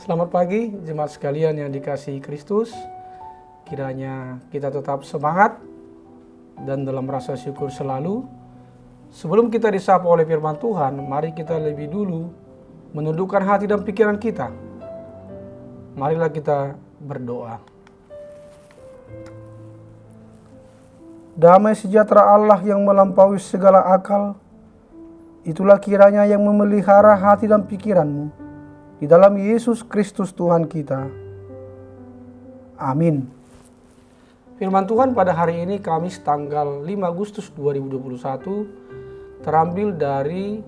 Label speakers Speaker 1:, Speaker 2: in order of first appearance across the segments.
Speaker 1: Selamat pagi jemaat sekalian yang dikasihi Kristus. Kiranya kita tetap semangat dan dalam rasa syukur selalu. Sebelum kita disapa oleh firman Tuhan, mari kita lebih dulu menundukkan hati dan pikiran kita. Marilah kita berdoa. Damai sejahtera Allah yang melampaui segala akal, itulah kiranya yang memelihara hati dan pikiranmu di dalam Yesus Kristus Tuhan kita. Amin. Firman Tuhan pada hari ini Kamis tanggal 5 Agustus 2021 terambil dari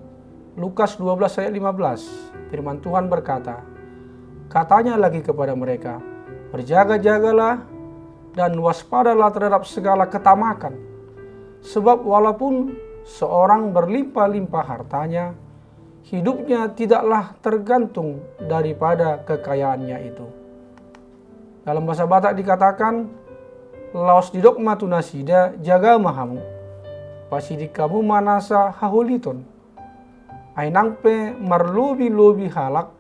Speaker 1: Lukas 12 ayat 15. Firman Tuhan berkata, katanya lagi kepada mereka, berjaga-jagalah dan waspadalah terhadap segala ketamakan. Sebab walaupun seorang berlimpah-limpah hartanya, hidupnya tidaklah tergantung daripada kekayaannya itu. Dalam bahasa Batak dikatakan, laos didokma tunasida jaga mahamu, pasidik kamu manasa hahuliton, ainangpe marlobi-lobi halak,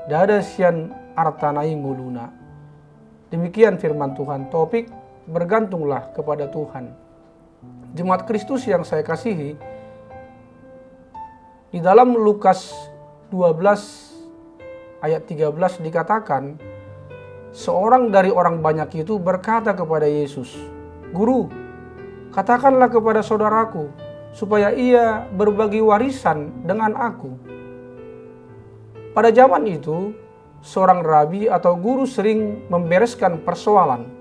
Speaker 1: dada sian artanai nguluna. Demikian firman Tuhan. Topik bergantunglah kepada Tuhan. Jemaat Kristus yang saya kasihi, di dalam Lukas 12 ayat 13 dikatakan, seorang dari orang banyak itu berkata kepada Yesus, Guru, katakanlah kepada saudaraku supaya ia berbagi warisan dengan aku. Pada zaman itu, seorang rabi atau guru sering membereskan persoalan.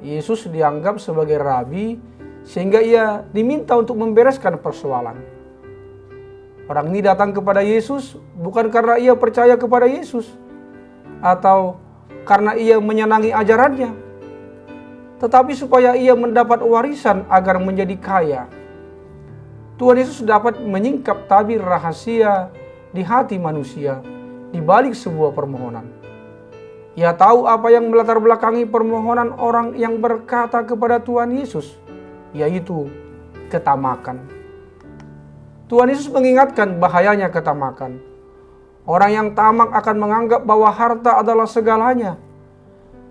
Speaker 1: Yesus dianggap sebagai rabi sehingga ia diminta untuk membereskan persoalan. Orang ini datang kepada Yesus bukan karena ia percaya kepada Yesus atau karena ia menyenangi ajarannya, tetapi supaya ia mendapat warisan agar menjadi kaya. Tuhan Yesus dapat menyingkap tabir rahasia di hati manusia di balik sebuah permohonan. Ia tahu apa yang melatar belakangi permohonan orang yang berkata kepada Tuhan Yesus, yaitu ketamakan. Tuhan Yesus mengingatkan bahayanya ketamakan. Orang yang tamak akan menganggap bahwa harta adalah segalanya.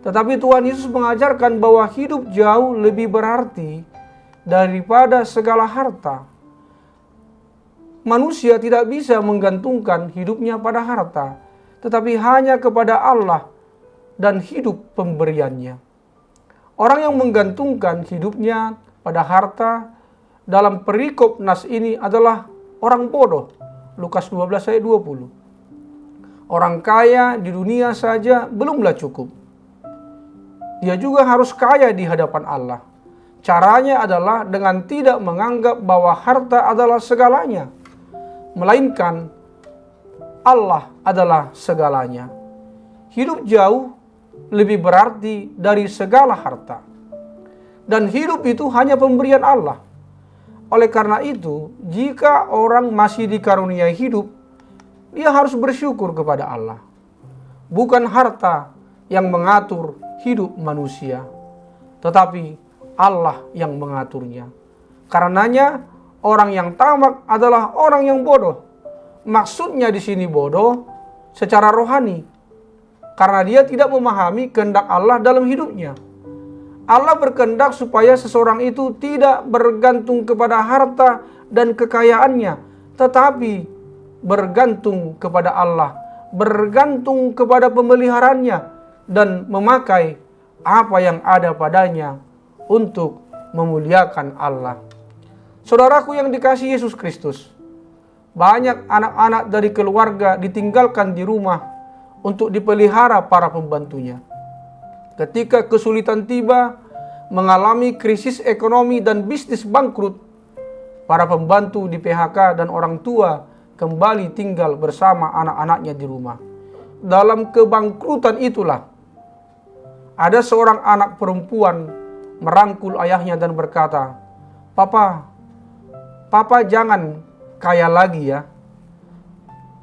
Speaker 1: Tetapi Tuhan Yesus mengajarkan bahwa hidup jauh lebih berarti daripada segala harta. Manusia tidak bisa menggantungkan hidupnya pada harta, tetapi hanya kepada Allah dan hidup pemberiannya. Orang yang menggantungkan hidupnya pada harta dalam perikop nas ini adalah orang bodoh. Lukas 12 ayat 20. Orang kaya di dunia saja belumlah cukup. Dia juga harus kaya di hadapan Allah. Caranya adalah dengan tidak menganggap bahwa harta adalah segalanya, melainkan Allah adalah segalanya. Hidup jauh lebih berarti dari segala harta. Dan hidup itu hanya pemberian Allah. Oleh karena itu, jika orang masih dikaruniai hidup, dia harus bersyukur kepada Allah. Bukan harta yang mengatur hidup manusia, tetapi Allah yang mengaturnya. Karenanya, orang yang tamak adalah orang yang bodoh. Maksudnya di sini bodoh secara rohani, karena dia tidak memahami kehendak Allah dalam hidupnya. Allah berkehendak supaya seseorang itu tidak bergantung kepada harta dan kekayaannya, tetapi bergantung kepada Allah, bergantung kepada pemeliharaannya, dan memakai apa yang ada padanya untuk memuliakan Allah. Saudaraku yang dikasihi Yesus Kristus, banyak anak-anak dari keluarga ditinggalkan di rumah untuk dipelihara para pembantunya. Ketika kesulitan tiba, mengalami krisis ekonomi dan bisnis bangkrut, para pembantu di PHK dan orang tua kembali tinggal bersama anak-anaknya di rumah. Dalam kebangkrutan itulah, ada seorang anak perempuan merangkul ayahnya dan berkata, Papa jangan kaya lagi ya.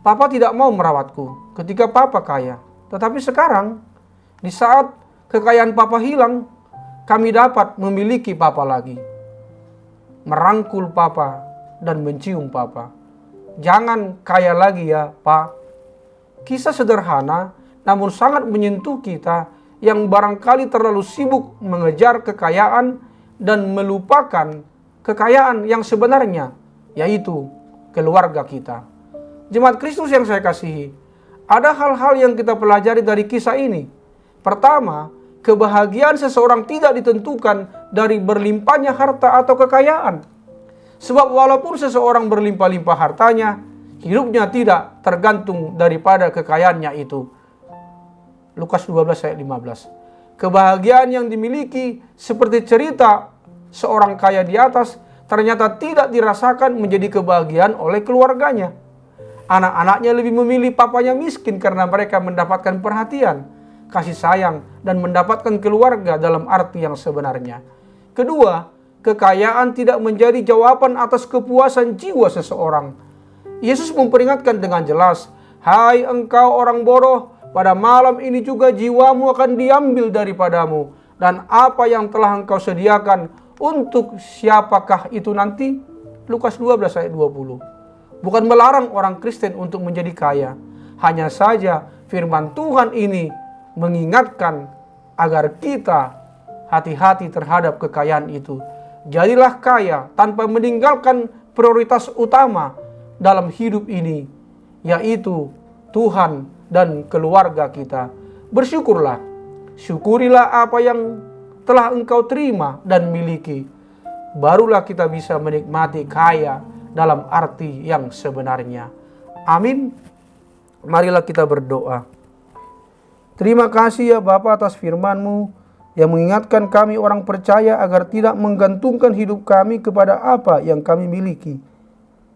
Speaker 1: Papa tidak mau merawatku ketika Papa kaya. Tetapi sekarang, di saat kekayaan Papa hilang, kami dapat memiliki Papa lagi. Merangkul Papa dan mencium Papa. Jangan kaya lagi ya, Pak. Kisah sederhana namun sangat menyentuh kita yang barangkali terlalu sibuk mengejar kekayaan dan melupakan kekayaan yang sebenarnya, yaitu keluarga kita. Jemaat Kristus yang saya kasihi, ada hal-hal yang kita pelajari dari kisah ini. Pertama, kebahagiaan seseorang tidak ditentukan dari berlimpahnya harta atau kekayaan. Sebab walaupun seseorang berlimpah-limpah hartanya, hidupnya tidak tergantung daripada kekayaannya itu. Lukas 12 ayat 15. Kebahagiaan yang dimiliki seperti cerita seorang kaya di atas ternyata tidak dirasakan menjadi kebahagiaan oleh keluarganya. Anak-anaknya lebih memilih papanya miskin karena mereka mendapatkan perhatian, kasih sayang, dan mendapatkan keluarga dalam arti yang sebenarnya. Kedua, kekayaan tidak menjadi jawaban atas kepuasan jiwa seseorang. Yesus memperingatkan dengan jelas, "Hai engkau orang bodoh, pada malam ini juga jiwamu akan diambil daripadamu. Dan apa yang telah engkau sediakan, untuk siapakah itu nanti?" Lukas 12 ayat 20. Bukan melarang orang Kristen untuk menjadi kaya. Hanya saja firman Tuhan ini mengingatkan agar kita hati-hati terhadap kekayaan itu. Jadilah kaya tanpa meninggalkan prioritas utama dalam hidup ini, yaitu Tuhan dan keluarga kita. Bersyukurlah, syukurilah apa yang telah engkau terima dan miliki. Barulah kita bisa menikmati kaya dalam arti yang sebenarnya. Amin. Marilah kita berdoa. Terima kasih ya Bapa atas firman-Mu yang mengingatkan kami orang percaya agar tidak menggantungkan hidup kami kepada apa yang kami miliki,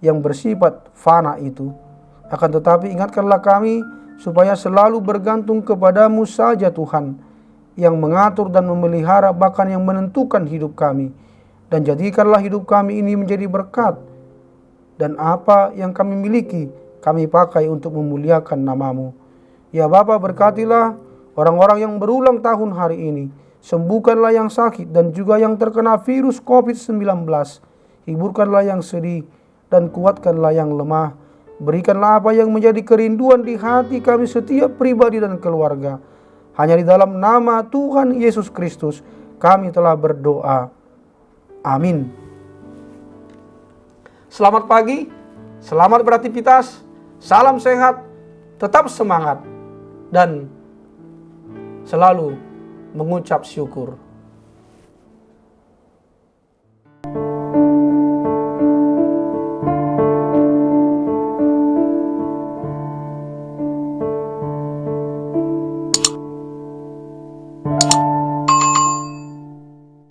Speaker 1: yang bersifat fana itu. Akan tetapi ingatkanlah kami supaya selalu bergantung kepadamu saja Tuhan, yang mengatur dan memelihara bahkan yang menentukan hidup kami. Dan jadikanlah hidup kami ini menjadi berkat, dan apa yang kami miliki kami pakai untuk memuliakan nama-Mu. Ya Bapa, berkatilah orang-orang yang berulang tahun hari ini. Sembuhkanlah yang sakit dan juga yang terkena virus COVID-19. Hiburkanlah yang sedih dan kuatkanlah yang lemah. Berikanlah apa yang menjadi kerinduan di hati kami setiap pribadi dan keluarga. Hanya di dalam nama Tuhan Yesus Kristus kami telah berdoa. Amin. Selamat pagi, selamat beraktivitas, salam sehat, tetap semangat, dan selalu mengucap syukur.